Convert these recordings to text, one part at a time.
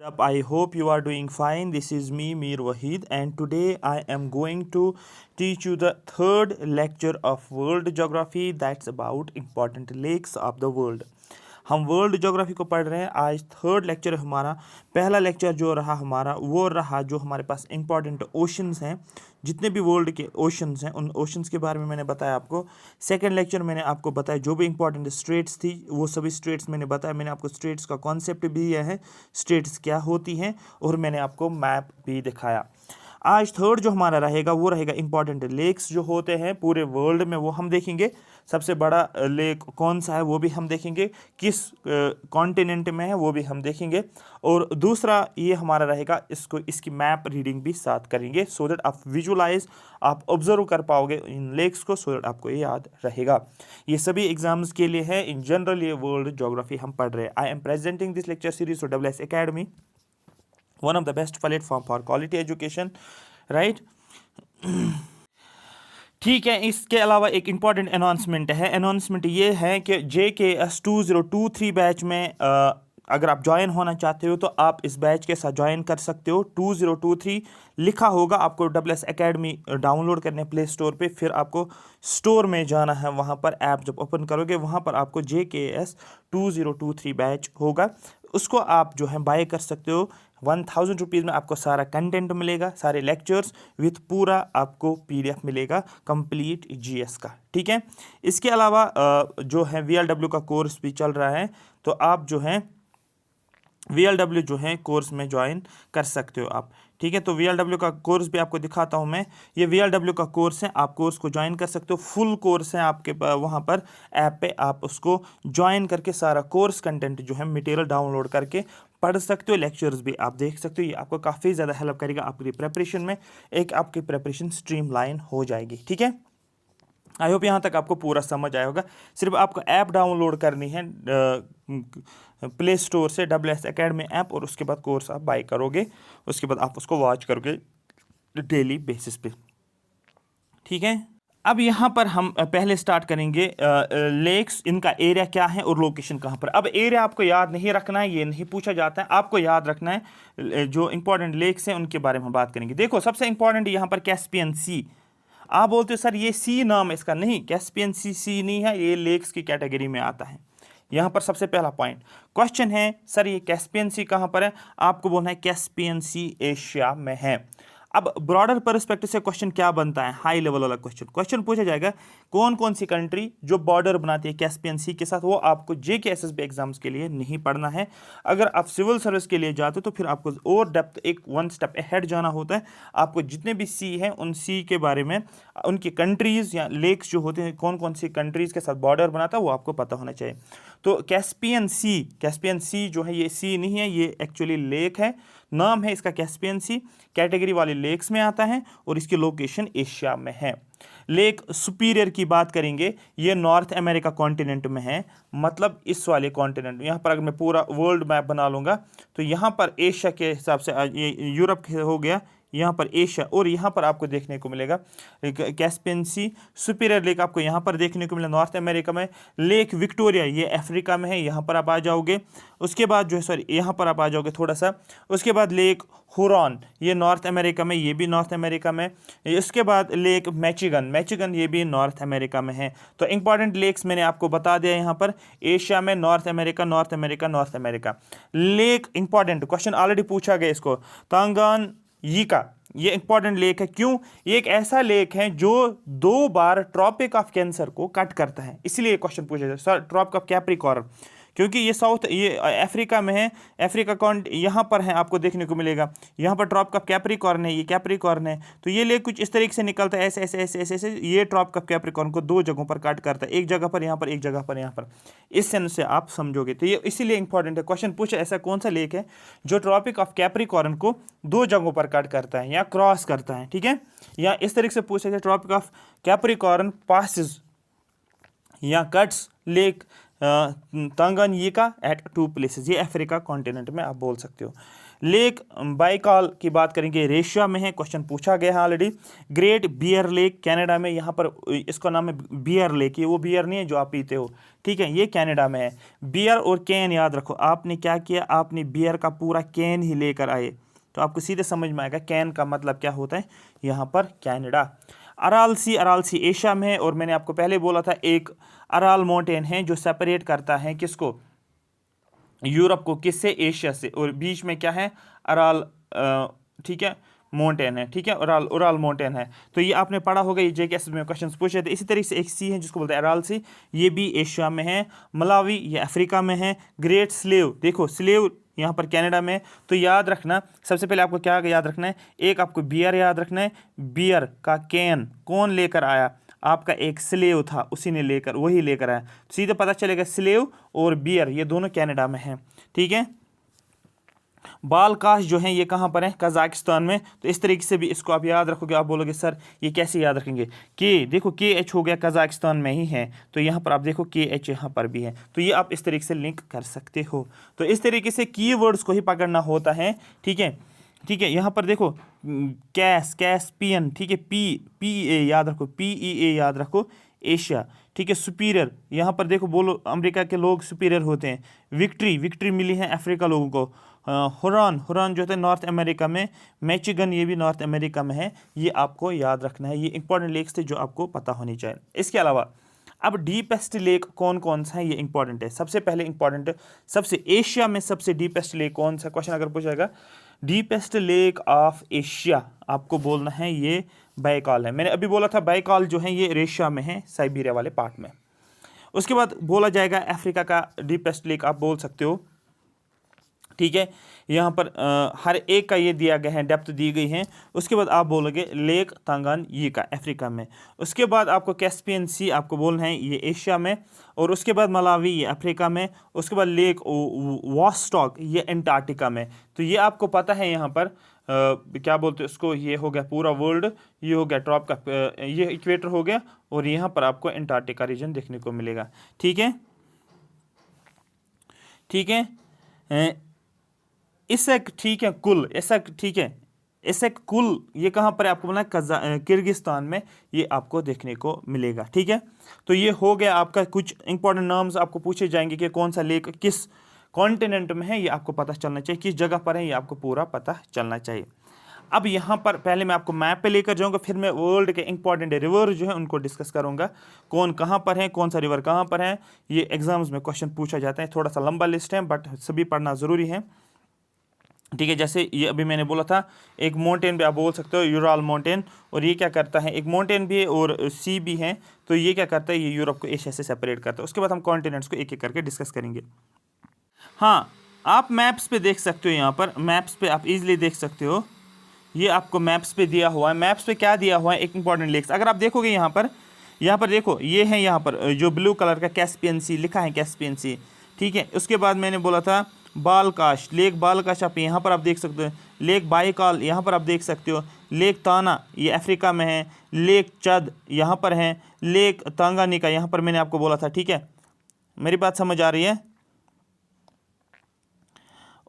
Up, I hope you are doing fine. This is me, Mir Wahid, and today I am going to teach you the third lecture of World Geography that's about important lakes of the world. हम world geography को पढ़ रहे हैं। आज third lecture है हमारा। पहला lecture जो रहा हमारा वो रहा जो हमारे पास इंपॉर्टेंट ओशंस हैं, जितने भी वर्ल्ड के ओशंस हैं उन ओशंस के बारे में मैंने बताया आपको। सेकंड लेक्चर मैंने आपको बताया जो भी इंपॉर्टेंट स्टेट्स थी वो सभी स्टेट्स मैंने बताया। मैंने आपको स्टेट्स का कॉन्सेप्ट भी दिया है, स्टेट्स क्या होती हैं, और मैंने आपको मैप भी दिखाया। आज थर्ड जो हमारा रहेगा वो रहेगा इंपॉर्टेंट लेक्स जो होते हैं पूरे वर्ल्ड में, वो हम देखेंगे। सबसे बड़ा लेक कौन सा है वो भी हम देखेंगे, किस कॉन्टिनेंट में है वो भी हम देखेंगे, और दूसरा ये हमारा रहेगा इसकी मैप रीडिंग भी साथ करेंगे, सो दैट आप विजुलाइज आप ऑब्जर्व कर पाओगे इन लेक्स को, सो दैट आपको ये याद रहेगा। ये सभी एग्जाम्स के लिए है। इन जनरल ये वर्ल्ड ज्योग्राफी हम पढ़ रहे हैं। I am presenting this lecture series to WS Academy, one of the best platform for quality education, right? ठीक है, इसके अलावा एक इम्पॉर्टेंट अनाउंसमेंट है। अनाउंसमेंट ये है कि JKS 2023 बैच में अगर आप ज्वाइन होना चाहते हो तो आप इस बैच के साथ ज्वाइन कर सकते हो। 2023 लिखा होगा, आपको WS Academy डाउनलोड करने प्ले स्टोर पे, फिर आपको स्टोर में जाना है, वहाँ पर ऐप जब ओपन करोगे वहाँ पर आपको JKS 2023 बैच होगा, उसको आप जो है बाय कर सकते हो। 1000 रुपीज़ में आपको सारा कंटेंट मिलेगा, सारे लेक्चर्स विथ पूरा आपको PDF मिलेगा कंप्लीट GS का। ठीक है, इसके अलावा जो है VLW का कोर्स भी चल रहा है, तो आप जो है VLW जो है कोर्स में ज्वाइन कर सकते हो आप। ठीक है, तो VLW का कोर्स भी आपको दिखाता हूँ मैं। ये VLW का कोर्स है, आप कोर्स को ज्वाइन कर सकते हो। फुल कोर्स है आपके वहाँ पर ऐप पे, आप उसको ज्वाइन करके सारा कोर्स कंटेंट जो है मटेरियल डाउनलोड करके पढ़ सकते हो। लेक्चर्स भी आप देख सकते हो। ये आपको काफ़ी ज़्यादा हेल्प करेगा आपकी प्रिपरेशन में, एक आपकी प्रिपरेशन स्ट्रीमलाइन हो जाएगी। ठीक है, आई होप यहाँ तक आपको पूरा समझ आया होगा। सिर्फ आपको ऐप डाउनलोड करनी है प्ले स्टोर से, WS Academy ऐप, और उसके बाद कोर्स आप बाय करोगे, उसके बाद आप उसको वॉच करोगे डेली बेसिस पे। ठीक है, अब यहाँ पर हम पहले स्टार्ट करेंगे लेक्स, इनका एरिया क्या है और लोकेशन कहाँ पर। अब एरिया आपको याद नहीं रखना है, ये नहीं पूछा जाता है, आपको याद रखना है जो इंपॉर्टेंट लेक्स हैं उनके बारे में हम बात करेंगे। देखो, सबसे इंपॉर्टेंट यहाँ पर कैस्पियन सी। आप बोलते हो सर ये सी नाम है इसका, नहीं, कैस्पियन सी नहीं है, ये लेक्स की कैटेगरी में आता है। यहाँ पर सबसे पहला पॉइंट क्वेश्चन है, सर ये कैस्पियन सी कहाँ पर है, आपको बोलना है कैस्पियन सी एशिया में है। अब ब्रॉडर परस्पेक्टिव से क्वेश्चन क्या बनता है, हाई लेवल वाला क्वेश्चन पूछा जाएगा कौन कौन सी कंट्री जो बॉर्डर बनाती है कैस्पियन सी के साथ, वो आपको JKSSB एग्जाम्स के लिए नहीं पढ़ना है। अगर आप सिविल सर्विस के लिए जाते हो तो फिर आपको और डेप्थ एक 1 स्टेप अहेड जाना होता है। आपको जितने भी सी हैं उन सी के बारे में, उनकी कंट्रीज़ या लेक्स जो होते हैं, कौन कौन सी कंट्रीज़ के साथ बॉर्डर बनाता है वो आपको पता होना चाहिए। तो कैस्पियन सी जो है ये सी नहीं है, ये एक्चुअली लेक है, नाम है इसका कैस्पियन सी, कैटेगरी वाले लेक्स में आता है और इसकी लोकेशन एशिया में है। लेक सुपीरियर की बात करेंगे, ये नॉर्थ अमेरिका कॉन्टिनेंट में है, मतलब इस वाले कॉन्टिनेंट। यहाँ पर अगर मैं पूरा वर्ल्ड मैप बना लूँगा तो यहाँ पर एशिया के हिसाब से ये यूरोप हो गया, यहाँ पर एशिया, और यहाँ पर आपको देखने को मिलेगा कैस्पियन सी। सुपीरियर लेक आपको यहाँ पर देखने को मिलेगा नॉर्थ अमेरिका में। लेक विक्टोरिया ये अफ्रीका में है, यहाँ पर आप आ जाओगे। उसके बाद जो है सॉरी यहाँ पर आप आ जाओगे थोड़ा सा। उसके बाद लेक हुरॉन ये नॉर्थ अमेरिका में, ये भी नॉर्थ अमेरिका में। इसके बाद लेक मैचिगन ये भी नॉर्थ अमेरिका में है। तो इंपॉर्टेंट लेक्स मैंने आपको बता दिया यहाँ पर, एशिया में north America. Lake important question already पूछा गया इसको, तांगान यीका, ये इंपॉर्टेंट लेक है। क्यों? ये एक ऐसा लेक है जो 2 बार ट्रॉपिक ऑफ कैंसर को कट करता है, इसलिए क्वेश्चन पूछा जाता है ट्रॉपिक ऑफ कैप्रिकॉर्न, क्योंकि ये अफ्रीका में है। अफ्रीका कॉन्ट यहाँ पर है, आपको देखने को मिलेगा यहाँ पर ट्रॉपिक ऑफ कैप्रिकॉर्न है, ये कैप्रिकॉर्न है। तो ये लेक कुछ इस तरीके से निकलता है, ऐसे ये ट्रॉपिक ऑफ कैप्रिकॉर्न को 2 जगहों पर काट करता है, एक जगह पर यहाँ पर, एक जगह पर यहाँ पर। इस सेंस से आप समझोगे, तो ये इसीलिए इंपॉर्टेंट है। क्वेश्चन पूछे ऐसा कौन सा लेक है जो ट्रॉपिक ऑफ कैप्रिकॉर्न को 2 जगहों पर काट करता है या क्रॉस करता है। ठीक है, या इस तरीके से पूछा जाए ट्रॉपिक ऑफ कैप्रिकॉर्न पासिस या cuts Lake Tanganyika at 2 places, ये अफ्रीका कॉन्टिनेंट में आप बोल सकते हो। लेक बाइकाल की बात करेंगे, रशिया में है, क्वेश्चन पूछा गया है already. Great Bear Lake Canada में, यहाँ पर इसका नाम है बियर लेक, ये वो बियर नहीं है जो आप पीते हो, ठीक है, ये कनाडा में है। बियर और कैन याद रखो, आपने क्या किया, आपने बियर का पूरा कैन ही लेकर आए तो आपको सीधे समझ में आएगा कैन का मतलब क्या होता है यहाँ पर कनाडा। अराल सी एशिया में है, और मैंने आपको पहले बोला था एक अराल माउंटेन है जो सेपरेट करता है किसको, यूरोप को, किससे, एशिया से, और बीच में क्या है, अराल, ठीक है, माउंटेन है, ठीक है, उराल माउंटेन है। तो ये आपने पढ़ा होगा, ये जेकेएस में क्वेश्चन पूछे थे। इसी तरीके से एक सी है जिसको बोलते हैं अराल सी, ये भी एशिया में है। मलावी ये अफ्रीका में है। ग्रेट स्लेव, देखो स्लेव यहाँ पर कनाडा में। तो याद रखना, सबसे पहले आपको क्या याद रखना है, एक आपको बियर याद रखना है, बियर का कैन कौन लेकर आया, आपका एक स्लेव था, उसी ने लेकर, वही लेकर आया, सीधे पता चलेगा स्लेव और बियर ये दोनों कनाडा में हैं, ठीक है। बालकाश जो है ये कहाँ पर है, कजाकिस्तान में। तो इस तरीके से भी इसको आप याद रखोगे, आप बोलोगे सर ये कैसे याद रखेंगे, के देखो के एच हो गया, कजाकिस्तान में ही है, तो यहाँ पर आप देखो के एच यहाँ पर भी है, तो ये आप इस तरीके से लिंक कर सकते हो। तो इस तरीके से कीवर्ड्स को ही पकड़ना होता है, ठीक है, ठीक है। यहाँ पर देखो कैस्पियन, ठीक है, पी याद रखो, PEA याद रखो, एशिया, ठीक है। सुपीरियर, यहाँ पर देखो बोलो अमेरिका के लोग सुपीरियर होते हैं। विक्ट्री मिली है अफ्रीका लोगों को। हुरान जो है नॉर्थ अमेरिका में। मैचिगन ये भी नॉर्थ अमेरिका में है। ये आपको याद रखना है, ये इंपॉर्टेंट लेक्स थे जो आपको पता होनी चाहिए। इसके अलावा अब डीपेस्ट लेक कौन कौन सा है, ये इंपॉर्टेंट है। सबसे पहले इंपॉर्टेंट, सबसे एशिया में सबसे डीपेस्ट लेक कौन सा, क्वेश्चन अगर पूछेगा डीपेस्ट लेक ऑफ एशिया, आपको बोलना है ये बाइकाल है। मैंने अभी बोला था बाइकाल जो है ये एशिया में है, साइबेरिया वाले पार्ट में। उसके बाद बोला जाएगा अफ्रीका का डीपेस्ट लेक, आप बोल सकते हो, ठीक है। यहाँ पर हर एक का ये दिया गया है, डेप्थ दी गई है। उसके बाद आप बोलोगे लेक तांगानिका अफ्रीका में। उसके बाद आपको कैस्पियन सी आपको बोलना है ये एशिया में। और उसके बाद मलावी ये अफ्रीका में। उसके बाद लेक वॉस्टॉक ये अंटार्कटिका में। तो ये आपको पता है यहाँ पर क्या बोलते हैं उसको, ये हो गया पूरा वर्ल्ड, ये हो गया ट्रॉप का, ये इक्वेटर हो गया, और यहाँ पर आपको अंटार्कटिका रीजन देखने को मिलेगा, ठीक है, ठीक है। इसक, ठीक है, कुल इसक, ठीक है, इसक कुल ये कहाँ पर है, आपको बोलना है किर्गिस्तान में, ये आपको देखने को मिलेगा, ठीक है। तो ये हो गया आपका, कुछ इंपॉर्टेंट नाम्स आपको पूछे जाएंगे कि कौन सा लेक किस कॉन्टिनेंट में है, ये आपको पता चलना चाहिए, किस जगह पर है ये आपको पूरा पता चलना चाहिए। अब यहाँ पर पहले मैं आपको मैप पे लेकर जाऊँगा, फिर मैं वर्ल्ड के इंपॉर्टेंट रिवर जो है उनको डिस्कस करूँगा, कौन कहाँ पर है, कौन सा रिवर कहाँ पर है। ये एग्जाम्स में क्वेश्चन पूछा जाता है, थोड़ा सा लंबा लिस्ट है बट सभी पढ़ना ज़रूरी है, ठीक है। जैसे ये अभी मैंने बोला था, एक माउंटेन भी आप बोल सकते हो यूराल माउंटेन, और ये क्या करता है, एक माउंटेन भी है और सी भी है, तो ये क्या करता है, ये यूरोप को एशिया से सेपरेट करता है। उसके बाद हम कॉन्टिनेंट्स को एक एक करके डिस्कस करेंगे। हाँ, आप मैप्स पे देख सकते हो, यहाँ पर मैप्स पे आप इजीली देख सकते हो, ये आपको मैप्स पे दिया हुआ है। मैप्स पे क्या दिया हुआ है, एक इंपॉर्टेंट लेक्स, अगर आप देखोगे यहाँ पर देखो ये है, यहाँ पर जो ब्लू कलर का कैस्पियन सी लिखा है, कैस्पियन सी, ठीक है। उसके बाद मैंने बोला था बालकाश, लेक बालकाश आप यहाँ पर आप देख सकते हो, लेक बाइकाल यहाँ पर आप देख सकते हो, लेक ताना ये अफ्रीका में है, लेक चद यहाँ पर है, लेक तांगानिका यहाँ पर मैंने आपको बोला था, ठीक है, मेरी बात समझ आ रही है।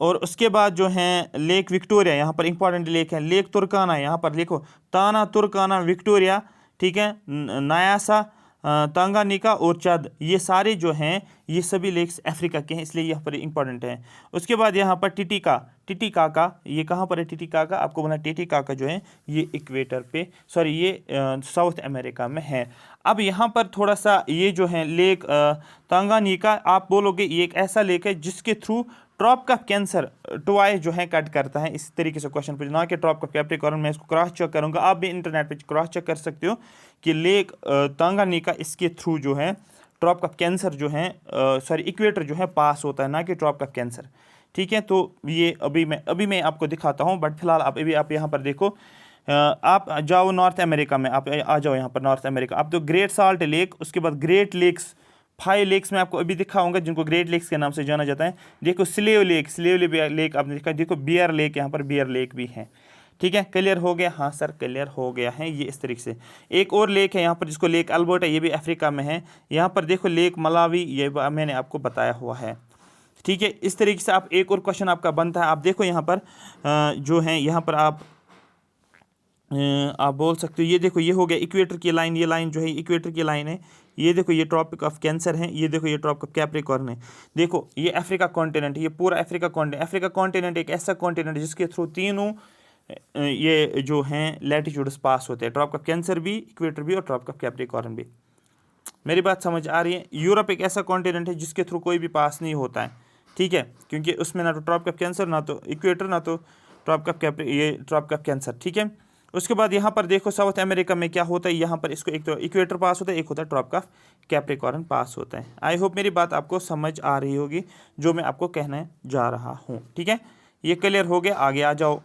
और उसके बाद जो है लेक विक्टोरिया, यहाँ पर इंपॉर्टेंट लेक है, लेक तुर्काना, यहाँ पर देखो ताना, तुर्काना, विक्टोरिया, ठीक है, नायासा, तांगानिका और चद, ये सारे जो हैं ये सभी लेक्स अफ्रीका के हैं, इसलिए यहाँ पर इंपॉर्टेंट हैं। उसके बाद यहाँ पर टिटिकाका, ये कहाँ पर है टिटिकाका, आपको बोला टिटिकाका जो है ये इक्वेटर पे, सॉरी ये साउथ अमेरिका में है। अब यहाँ पर थोड़ा सा ये जो है लेक तांगानिका, आप बोलोगे ये एक ऐसा लेक है जिसके थ्रू ट्रॉप का कैंसर टुआई जो है कट करता है। इस तरीके से क्वेश्चन पूछना कि ट्रॉप का कैप्रिकॉर्न, मैं इसको क्रॉस चेक करूंगा, आप भी इंटरनेट पे क्रॉस चेक कर सकते हो कि लेक तांगानिका इसके थ्रू जो है ट्रॉप का कैंसर जो है, सॉरी इक्वेटर जो है पास होता है, ना कि ट्रॉप का कैंसर, ठीक है। तो ये अभी मैं आपको दिखाता हूँ, बट फिलहाल आप यहाँ पर देखो, आप जाओ नॉर्थ अमेरिका में, आप आ जाओ यहाँ पर नॉर्थ अमेरिका, आप तो ग्रेट साल्ट लेक, उसके बाद ग्रेट लेक्स, 5 लेक्स में आपको अभी दिखाऊंगा जिनको ग्रेट लेक्स के नाम से जाना जाता है। देखो स्लेव लेक आपने देखा, देखो बियर लेक, यहाँ पर बियर लेक भी है, ठीक है, क्लियर हो गया? हाँ सर क्लियर हो गया है। ये इस तरीके से एक और लेक है यहाँ पर जिसको लेक अल्बर्ट है, ये भी अफ्रीका में है। यहाँ पर देखो लेक मलावी, ये मैंने आपको बताया हुआ है। ठीक है, इस तरीके से आप एक और क्वेश्चन आपका बनता है। आप देखो यहाँ पर जो है यहाँ पर आप बोल सकते हो, ये देखो ये हो गया इक्वेटर की लाइन, ये लाइन जो है इक्वेटर की लाइन है। ये देखो ये ट्रॉपिक ऑफ कैंसर है, ये देखो ये ट्रॉपिक ऑफ कैप्रिकॉर्न है। देखो ये अफ्रीका कॉन्टिनेंट, ये पूरा अफ्रीका कॉन्टिनेंट। अफ्रीका कॉन्टिनेंट एक ऐसा कॉन्टिनेंट जिसके थ्रू तीनों ये जो हैं लैटिट्यूड्स पास होते हैं, ट्रॉपिक ऑफ कैंसर भी, इक्वेटर भी और ट्रॉपिक ऑफ कैप्रिकॉर्न भी। मेरी बात समझ आ रही है? यूरोप एक ऐसा कॉन्टिनेंट है जिसके थ्रू कोई भी पास नहीं होता है। ठीक है, क्योंकि उसमें ना तो ट्रॉपिक ऑफ कैंसर, ना तो इक्वेटर, ना तो ट्रॉपिक ऑफ ये ट्रॉपिक ऑफ कैंसर। ठीक है, उसके बाद यहाँ पर देखो साउथ अमेरिका में क्या होता है, यहाँ पर इसको एक तो इक्वेटर पास होता है, एक होता है ट्रॉपिक ऑफ कैप्रिकॉर्न पास होता है। आई होप मेरी बात आपको समझ आ रही होगी जो मैं आपको कहने जा रहा हूँ। ठीक है, ये क्लियर हो गया? आगे आ जाओ।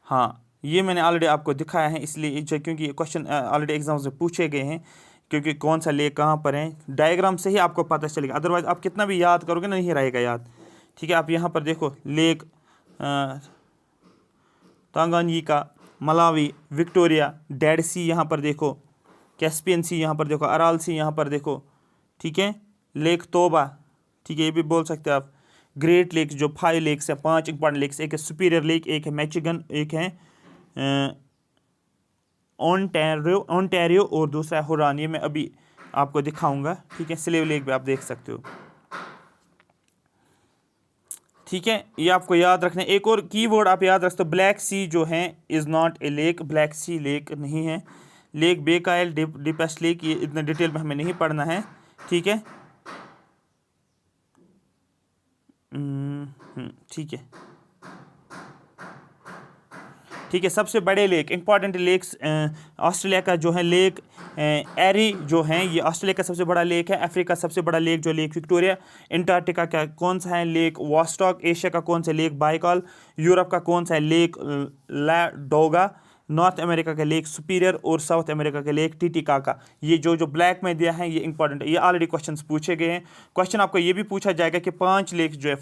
हाँ, ये मैंने ऑलरेडी आपको दिखाया है, इसलिए क्योंकि ये क्वेश्चन ऑलरेडी एग्जाम्स में पूछे गए हैं, क्योंकि कौन सा लेक कहाँ पर है, डायग्राम से ही आपको पता चलेगा, अदरवाइज आप कितना भी याद करोगे नहीं रहेगा याद। ठीक है, आप यहाँ पर देखो lake Tanganyika, Malawi, Victoria, Dead Sea यहाँ पर देखो, कैस्पियन सी यहाँ पर देखो, अराल सी यहाँ पर देखो। ठीक है, लेक तोबा, ठीक है, ये भी बोल सकते हैं आप। ग्रेट लेक्स जो 5 लेक्स है, 5 इंपॉर्टेंट लेक्स, एक है सुपीरियर लेक, एक है मैचिगन, एक है ओंटारियो और दूसरा है हुरान। ये मैं अभी आपको दिखाऊंगा। ठीक है, स्लेव लेक भी आप देख सकते हो। ठीक है, ये आपको याद रखना है। एक और कीवर्ड आप याद रखते हो, ब्लैक सी जो है is not a lake, Black Sea lake नहीं है। लेक बेकायल, डीपेस्ट लेक, ये इतना डिटेल में हमें नहीं पढ़ना है। ठीक है, ठीक है, ठीक है। सबसे बड़े लेक, इंपॉर्टेंट लेक्स ऑस्ट्रेलिया का जो है लेक एरी जो है, ये ऑस्ट्रेलिया का सबसे बड़ा लेक है। अफ्रीका सबसे बड़ा लेक जो लेक विक्टोरिया। अंटार्कटिका का कौन सा है लेक वॉस्टॉक। एशिया का कौन सा लेक बाइकॉल। यूरोप का कौन सा है लेक लाडोगा। नॉर्थ अमेरिका का लेक सुपीरियर और साउथ अमेरिका का लेक टिटिकाका। ये जो ब्लैक में दिया है ये इंपॉर्टेंट है, ये ऑलरेडी क्वेश्चंस पूछे गए हैं। क्वेश्चन आपको ये भी पूछा जाएगा कि 5 लेक्स जो है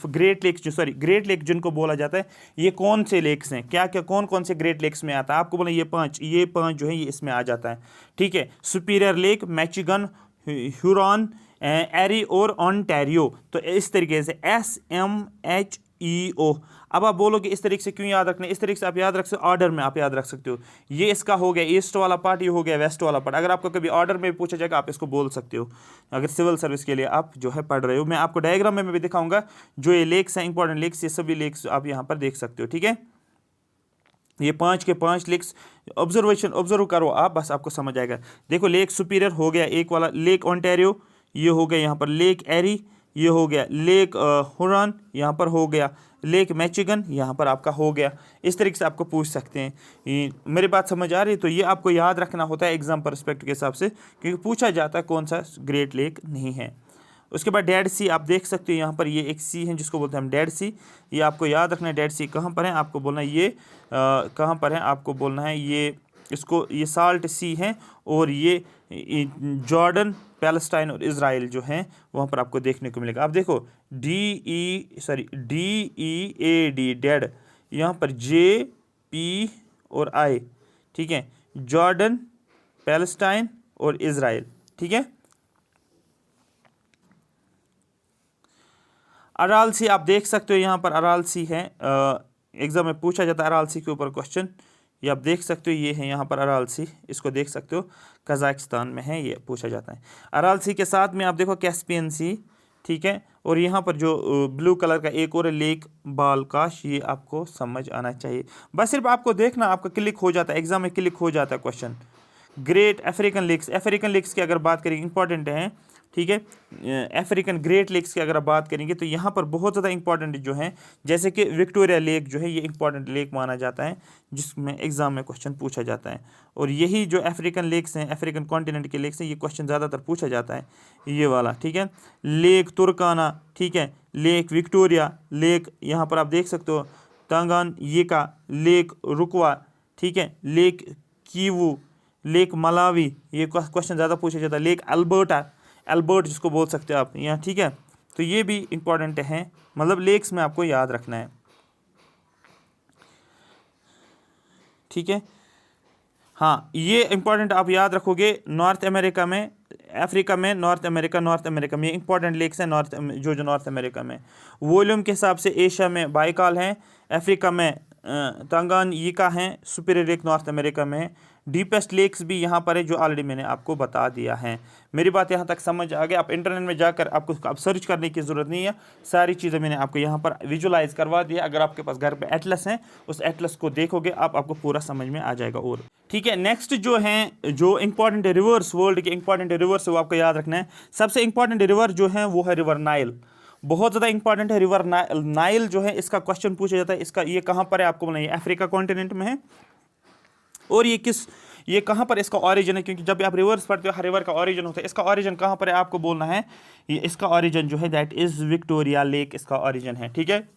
ग्रेट लेक जिनको बोला जाता है, ये कौन से लेक्स हैं, क्या क्या कौन कौन से ग्रेट लेक्स में आता है। आपको बोला ये 5 जो है ये इसमें आ जाता है। ठीक है, सुपीरियर लेक, मैचिगन, ह्यूरॉन, एरी और ओंटारियो। तो इस तरीके से SMHEO। अब आप बोलोगे इस तरीके से क्यों याद रखना है, इस तरीके से आप याद रख सकते हो, ऑर्डर में आप याद रख सकते हो। ये इसका हो गया ईस्ट वाला पार्ट, ये हो गया वेस्ट वाला पार्ट। अगर आपको कभी ऑर्डर में पूछा जाएगा आप इसको बोल सकते हो, अगर सिविल सर्विस के लिए आप जो है पढ़ रहे हो। मैं आपको डायग्राम में भी दिखाऊंगा जो ये लेक्स हैं, इंपॉर्टेंट लेक्स, ये सभी लेक्स आप यहाँ पर देख सकते हो। ठीक है, ये 5 के 5 लेक्स ऑब्जर्व करो आप, बस आपको समझ आएगा। देखो लेक सुपीरियर हो गया एक वाला, लेक ओंटारियो ये हो गया, यहाँ पर लेक एरी ये हो गया, लेक हुरॉन यहाँ पर हो गया, लेक मैचिगन यहाँ पर आपका हो गया। इस तरीके से आपको पूछ सकते हैं। मेरी बात समझ आ रही है? तो ये आपको याद रखना होता है एग्जाम परस्पेक्टिव के हिसाब से, क्योंकि पूछा जाता है कौन सा ग्रेट लेक नहीं है। उसके बाद डेड सी आप देख सकते हो, यहाँ पर ये एक सी है जिसको बोलते हैं हम डेड सी। ये आपको याद रखना है, डेड सी कहाँ पर है आपको बोलना है, ये कहाँ पर है आपको बोलना है, ये इसको ये साल्ट सी है, और ये जॉर्डन, पैलेस्टाइन और इज़राइल जो हैं वहाँ पर आपको देखने को मिलेगा। आप देखो DEAD डेड, यहाँ पर JP और I। ठीक है, जॉर्डन, पैलेस्टाइन और इज़राइल। ठीक है, अराल सी आप देख सकते हो, यहाँ पर अराल सी है, एग्जाम में पूछा जाता है अराल सी के ऊपर क्वेश्चन। ये आप देख सकते हो, ये है यहाँ पर अराल सी, इसको देख सकते हो, कजाकिस्तान में है, ये पूछा जाता है। अराल सी के साथ में आप देखो कैस्पियन सी। ठीक है, और यहाँ पर जो ब्लू कलर का एक और लेक बालकाश, ये आपको समझ आना चाहिए। बस सिर्फ आपको देखना, आपका क्लिक हो जाता है, एग्जाम में क्लिक हो जाता है क्वेश्चन। ग्रेट अफ्रीकन लेक्स की अगर बात करें इंपॉर्टेंट है। ठीक है, अफ्रीकन ग्रेट लेक्स की अगर आप बात करेंगे तो यहाँ पर बहुत ज़्यादा इंपॉर्टेंट जो है, जैसे कि विक्टोरिया लेक जो है ये इंपॉर्टेंट लेक माना जाता है, जिसमें एग्जाम में क्वेश्चन पूछा जाता है। और यही जो अफ्रीकन लेक्स हैं, अफ्रीकन कॉन्टिनेंट के लेक्स हैं, ये क्वेश्चन ज़्यादातर पूछा जाता है, ये वाला। ठीक है, लेक तुर्काना, ठीक है, लेक विक्टोरिया, लेक यहाँ पर आप देख सकते हो तांगानिका, लेक रुकवा, ठीक है, लेक कीवू, लेक मलावी, ये क्वेश्चन ज़्यादा पूछा जाता है, लेक अल्बर्ट जिसको बोल सकते हो आप यहाँ। ठीक है, तो ये भी इंपॉर्टेंट है, मतलब लेक्स में आपको याद रखना है। ठीक है। हाँ, ये इंपॉर्टेंट आप याद रखोगे। नॉर्थ अमेरिका में, अफ्रीका में, नॉर्थ अमेरिका में ये इंपॉर्टेंट लेक्स हैं जो नॉर्थ अमेरिका में। वॉल्यूम के हिसाब से एशिया में बाइकाल हैं, अफ्रीका में तंगानिका हैं, सुपीरियर लेक नॉर्थ अमेरिका में है। डीपेस्ट लेक्स भी यहाँ पर है जो ऑलरेडी मैंने आपको बता दिया है। मेरी बात यहाँ तक समझ आ गई। आप इंटरनेट में जाकर आपको अब सर्च करने की ज़रूरत नहीं है, सारी चीज़ें मैंने आपको यहाँ पर विजुलाइज करवा दिया। अगर आपके पास घर पे एटलस है, उस एटलस को देखोगे आपको पूरा समझ में आ जाएगा। और ठीक है, नेक्स्ट जो हैं, जो इंपॉर्टेंट रिवर्स, वर्ल्ड के इंपॉर्टेंट रिवर्स वो आपको याद रखना है। सबसे इंपॉर्टेंट रिवर जो है वो है रिवर नाइल, बहुत ज़्यादा इंपॉर्टेंट है। रिवर नाइल जो है, इसका क्वेश्चन पूछा जाता है, इसका ये कहाँ पर है आपको बोलना है, अफ्रीका कॉन्टिनेंट में है। और ये कहाँ पर इसका ऑरिजिन है, क्योंकि जब आप रिवर्स पढ़ते हो हर रिवर का ऑरिजिन होता है। इसका ऑरिजिन कहाँ पर है आपको बोलना है। ये इसका ऑरिजिन जो है दैट इज विक्टोरिया लेक, इसका ऑरिजिन है। ठीक है,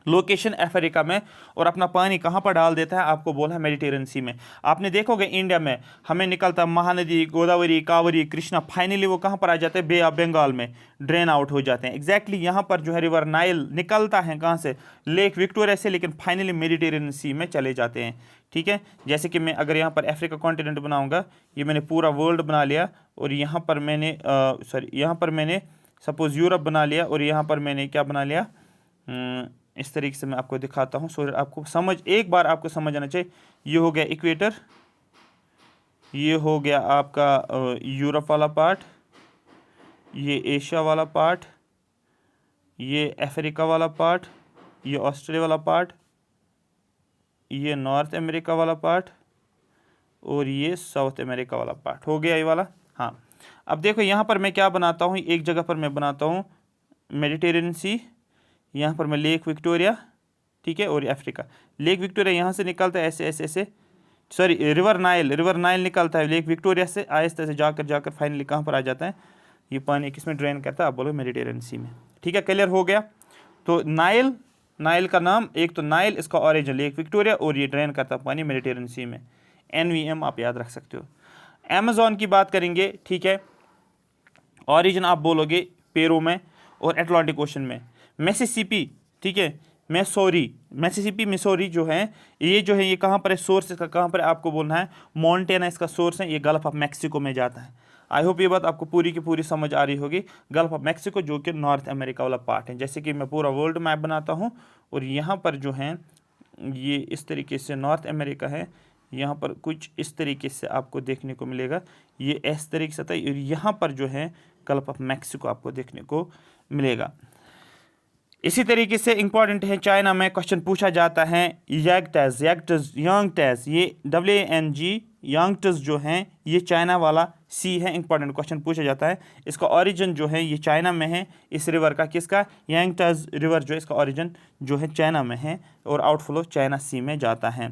लोकेशन अफ्रीका में, और अपना पानी कहाँ पर डाल देता है आपको बोलना है मेडिटेरियन सी में। आपने देखोगे इंडिया में हमें निकलता महानदी, गोदावरी, कावेरी, कृष्णा, फाइनली वो कहाँ पर आ जाते हैं, बे ऑफ बंगाल में ड्रेन आउट हो जाते हैं। एग्जैक्टली यहाँ पर जो है रिवर नाइल निकलता है कहाँ से, लेक विक्टोरिया से, लेकिन फाइनली मेडिटेरियन सी में चले जाते हैं। ठीक है, जैसे कि मैं अगर यहाँ पर अफ्रीका कॉन्टिनेंट बनाऊँगा, ये मैंने पूरा वर्ल्ड बना लिया, और यहाँ पर मैंने यहाँ पर मैंने सपोज़ यूरोप बना लिया, और यहाँ पर मैंने क्या बना लिया, इस तरीके से मैं आपको दिखाता हूँ सो आपको समझ, एक बार आपको समझ आना चाहिए। ये हो गया इक्वेटर, ये हो गया आपका यूरोप वाला पार्ट, ये एशिया वाला पार्ट, ये अफ्रीका वाला पार्ट, ये ऑस्ट्रेलिया वाला पार्ट, ये नॉर्थ अमेरिका वाला पार्ट, और ये साउथ अमेरिका वाला पार्ट हो गया ये वाला। हाँ, अब देखो यहाँ पर मैं क्या बनाता हूँ, एक जगह पर मैं बनाता हूँ मेडिटेरियन सी, यहाँ पर मैं लेक विक्टोरिया, ठीक है, और अफ्रीका। लेक विक्टोरिया यहाँ से निकलता है ऐसे ऐसे ऐसे, सॉरी रिवर नाइल निकलता है लेक विक्टोरिया से, आहिस्ता से जाकर फाइनली कहाँ पर आ जाता है, ये पानी किसमें ड्रेन करता है, आप बोलो मेडिटेरियन सी में। ठीक है, क्लियर हो गया। तो नाइल का नाम, एक तो नाइल इसका ऑरिजिन लेक विक्टोरिया, और ये ड्रेन करता है पानी मेडिटेरियन सी में, NVM आप याद रख सकते हो। अमेज़ॉन की बात करेंगे, ठीक है, ऑरिजिन आप बोलोगे पेरू में और एटलांटिक ओशन में। मिसिसिपी, ठीक है, मिसौरी जो है, ये कहाँ पर है, सोर्स इसका कहाँ पर है आपको बोलना है, मोंटेना इसका सोर्स है, ये गल्फ ऑफ मैक्सिको में जाता है। आई होप ये बात आपको पूरी की पूरी समझ आ रही होगी। गल्फ ऑफ मैक्सिको जो कि नॉर्थ अमेरिका वाला पार्ट है। जैसे कि मैं पूरा वर्ल्ड मैप बनाता हूँ, और यहाँ पर जो है ये इस तरीके से नॉर्थ अमेरिका है, यहाँ पर कुछ इस तरीके से आपको देखने को मिलेगा, ये इस तरीके से था, और यहाँ पर जो है गल्फ ऑफ मैक्सिको आपको देखने को मिलेगा। इसी तरीके से इंपॉर्टेंट है, चाइना में क्वेश्चन पूछा जाता है यांगटज़, ये WANG यांगटज़ जो हैं, ये चाइना वाला सी है, इंपॉर्टेंट क्वेश्चन पूछा जाता है। इसका ओरिजिन जो है ये चाइना में है, इस रिवर का, किसका, यांगटज़ रिवर जो इसका ओरिजिन जो है चाइना में है, और आउटफ्लो चाइना सी में जाता है।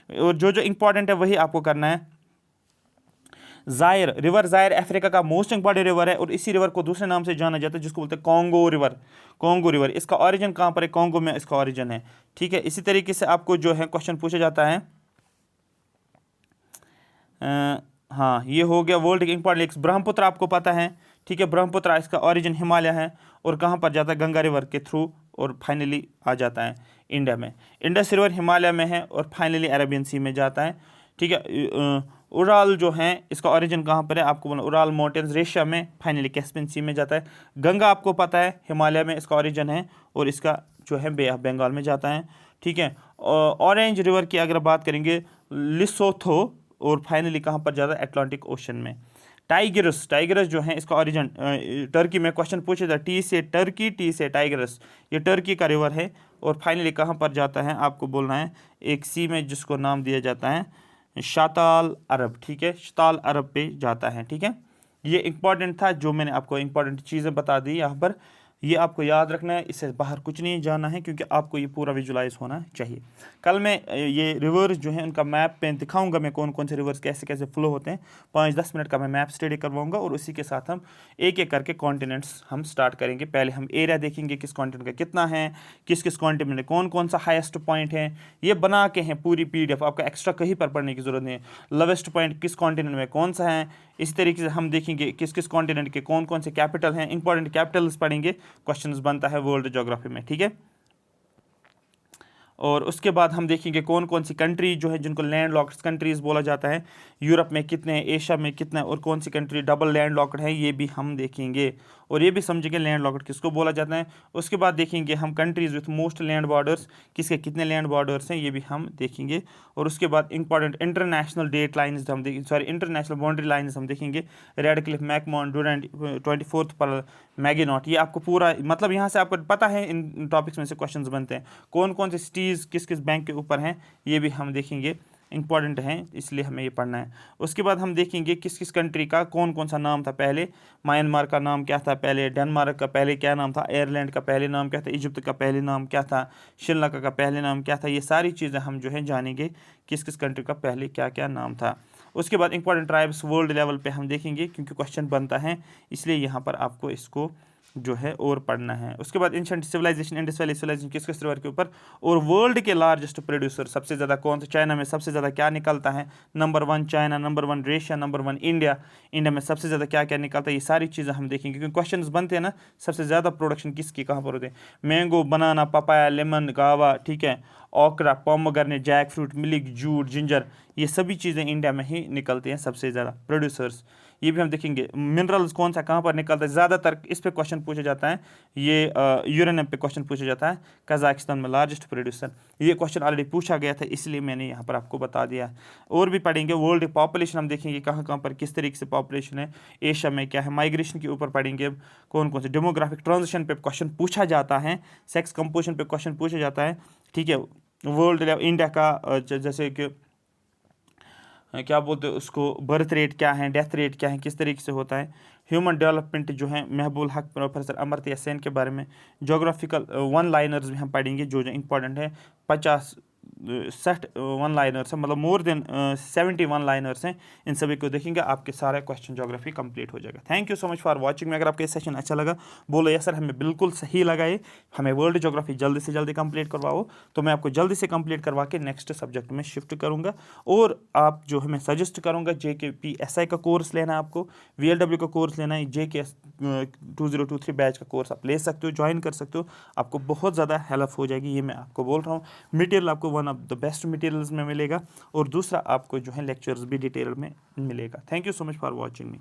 और जो इंपॉर्टेंट है वही आपको करना है। रिवर जायर अफ्रीका का मोस्ट इंपॉर्टेंट रिवर है, और इसी रिवर को दूसरे नाम से जाना जाता है जिसको बोलते हैं कॉन्गो रिवर। इसका ओरिजिन कहाँ पर है, कॉन्गो में इसका ओरिजिन है। ठीक है, इसी तरीके से आपको जो है क्वेश्चन पूछा जाता है, हाँ, ये हो गया वर्ल्ड के इंपॉर्टेंट लेक्स। ब्रह्मपुत्र आपको पता है, ठीक है, ब्रह्मपुत्र इसका ओरिजिन हिमालय है, और कहाँ पर जाता है, गंगा रिवर के थ्रू, और फाइनली आ जाता है इंडिया में। इंडस रिवर हिमालय में है, और फाइनली अरेबियन सी में जाता है। ठीक है, उराल जो है इसका ओरिजिन कहाँ पर है आपको बोला, उराल माउंटेन्स रशिया में, फाइनली कैस्पियन सी में जाता है। गंगा आपको पता है हिमालय में इसका ओरिजिन है, और इसका जो है बे ऑफ बंगाल में जाता है। ठीक है, ऑरेंज रिवर की अगर बात करेंगे, लिसोथो, और फाइनली कहाँ पर जाता है, अटलांटिक ओशन में। टाइग्रिस जो है इसका ओरिजिन टर्की में, क्वेश्चन पूछे था, टी से टर्की, टी से टाइग्रिस, ये टर्की का रिवर है, और फाइनली कहाँ पर जाता है आपको बोलना है, एक सी में जिसको नाम दिया जाता है शाताल अरब। ठीक है, शाताल अरब पे जाता है। ठीक है, ये इंपॉर्टेंट था, जो मैंने आपको इंपॉर्टेंट चीज़ें बता दी यहाँ पर, ये आपको याद रखना है, इससे बाहर कुछ नहीं जाना है, क्योंकि आपको ये पूरा विजुलाइज होना चाहिए। कल मैं ये रिवर्स जो है उनका मैप पे दिखाऊंगा, मैं कौन कौन से रिवर्स कैसे कैसे फ्लो होते हैं। 5-10 मिनट का मैं मैप स्टडी करवाऊंगा, और उसी के साथ हम एक एक करके कॉन्टिनेंट्स हम स्टार्ट करेंगे। पहले हम एरिया देखेंगे, किस कॉन्टिनेंट का कितना है, किस किस कॉन्टिनेंट में कौन कौन सा हाईएस्ट पॉइंट है, ये बना के हैं पूरी PDF, आपका एक्स्ट्रा कहीं पर पढ़ने की जरूरत नहीं है। लोवेस्ट पॉइंट किस कॉन्टिनेंट में कौन सा है, इस तरीके से हम देखेंगे किस किस कॉन्टिनेंट के कौन कौन से कैपिटल हैं, इंपॉर्टेंट कैपिटल्स पढ़ेंगे, क्वेश्चंस बनता है वर्ल्ड ज्योग्राफी में। ठीक है, और उसके बाद हम देखेंगे कौन कौन सी कंट्री जो है जिनको लैंड लॉक्ड कंट्रीज़ बोला जाता है, यूरोप में कितने, एशिया में कितने, और कौन सी कंट्री डबल लैंड लॉक्ड है ये भी हम देखेंगे, और ये भी समझेंगे लैंड लॉक्ड किसको बोला जाता है। उसके बाद देखेंगे हम countries with most land borders, किसके कितने लैंड बॉर्डर्स हैं ये भी हम देखेंगे। और उसके बाद इंपॉर्टेंट इंटरनेशनल डेट लाइन्स हम देखेंगे, सॉरी इंटरनेशनल बाउंड्री लाइन्स हम देखेंगे, रेडक्लिफ, मैकमोहन, डुरैंट, 24th पर मैगिनॉट, ये आपको पूरा मतलब यहाँ से आपको पता है इन टॉपिक्स में से क्वेश्चंस बनते हैं। कौन कौन से सिटीज़ किस किस बैंक के ऊपर हैं ये भी हम देखेंगे, इंपॉर्टेंट हैं इसलिए हमें ये पढ़ना है। उसके बाद हम देखेंगे किस किस कंट्री का कौन कौन सा नाम था पहले, म्यांमार का नाम क्या था पहले, डेनमार्क का पहले क्या नाम था, आयरलैंड का पहले नाम क्या था, इजिप्ट का पहले नाम क्या था, श्रीलंका का पहले नाम क्या था, ये सारी चीज़ें हम जो है जानेंगे किस किस कंट्री का पहले क्या क्या नाम था। उसके बाद इंपॉर्टेंट ट्राइब्स वर्ल्ड लेवल पे हम देखेंगे क्योंकि क्वेश्चन बनता है, इसलिए यहाँ पर आपको इसको जो है और पढ़ना है। उसके बाद ancient civilization, Indus valley civilization किस किस रिवर के ऊपर, और वर्ल्ड के लार्जेस्ट प्रोड्यूसर सबसे ज़्यादा कौन सा, चाइना में सबसे ज़्यादा क्या निकलता है, number 1 China, number 1 Russia, number 1 India, India में सबसे ज़्यादा क्या क्या निकलता है, ये सारी चीज़ें हम देखेंगे क्योंकि क्वेश्चन बनते हैं ना सबसे ज़्यादा प्रोडक्शन किसकी कहाँ पर होते हैं, मैंगो, बनाना, पपाया, लेमन, गावा, ठीक है, okra, pomegranate, jackfruit, milk, jute, ginger, ये सभी चीज़ें इंडिया में ही निकलती हैं सबसे ज़्यादा प्रोड्यूसर्स, ये भी हम देखेंगे। मिनरल्स कौन सा कहाँ पर निकलता है ज़्यादातर, इस पे क्वेश्चन पूछा जाता है, ये यूरेनियम पे क्वेश्चन पूछा जाता है, कजाकिस्तान में लार्जेस्ट प्रोड्यूसर, ये क्वेश्चन ऑलरेडी पूछा गया था इसलिए मैंने यहाँ पर आपको बता दिया। और भी पढ़ेंगे वर्ल्ड पॉपुलेशन, हम देखेंगे कहाँ कहाँ पर किस तरीके से पॉपुलेशन है, एशिया में क्या है, माइग्रेशन के ऊपर पढ़ेंगे कौन कौन से, डेमोग्राफिक ट्रांजिशन पे क्वेश्चन पूछा जाता है, सेक्स कंपोजिशन पे क्वेश्चन पूछा जाता है, ठीक है। वर्ल्ड इंडिया का जैसे कि क्या बोलते हैं उसको, बर्थ रेट क्या है, डेथ रेट क्या है, किस तरीके से होता है, ह्यूमन डेवलपमेंट जो है महबूल हक प्रोफेसर अमर्त्य सेन के बारे में, जोग्राफिकल वन लाइनर्स भी हम पढ़ेंगे जो जो इंपॉर्टेंट है, 50-60 वन लाइनर्स हैं, मतलब मोर देन 70 वन लाइनर्स हैं, इन सभी को देखेंगे आपके सारे क्वेश्चन जोग्राफी कंप्लीट हो जाएगा। Thank you so much for watching. में अगर आपका ये सेशन अच्छा लगा बोलो यस सर हमें बिल्कुल सही लगा, ये हमें वर्ल्ड जोग्राफी जल्दी से जल्दी कंप्लीट करवाओ, तो मैं आपको जल्दी से कंप्लीट करवा के नेक्स्ट सब्जेक्ट में शिफ्ट करूँगा। और आप जो है मैं सजेस्ट करूँगा JKPSI का कोर्स लेना है आपको, VLW का कोर्स लेना है, JKS 2023 बैच का कोर्स आप ले सकते हो, ज्वाइन कर सकते हो, आपको बहुत ज़्यादा हेल्प हो जाएगी, ये मैं आपको बोल रहा हूँ। मटेरियल आपको one of the best materials में मिलेगा, और दूसरा आपको जो है लेक्चर्स भी डिटेल में मिलेगा। Thank you so much for watching me.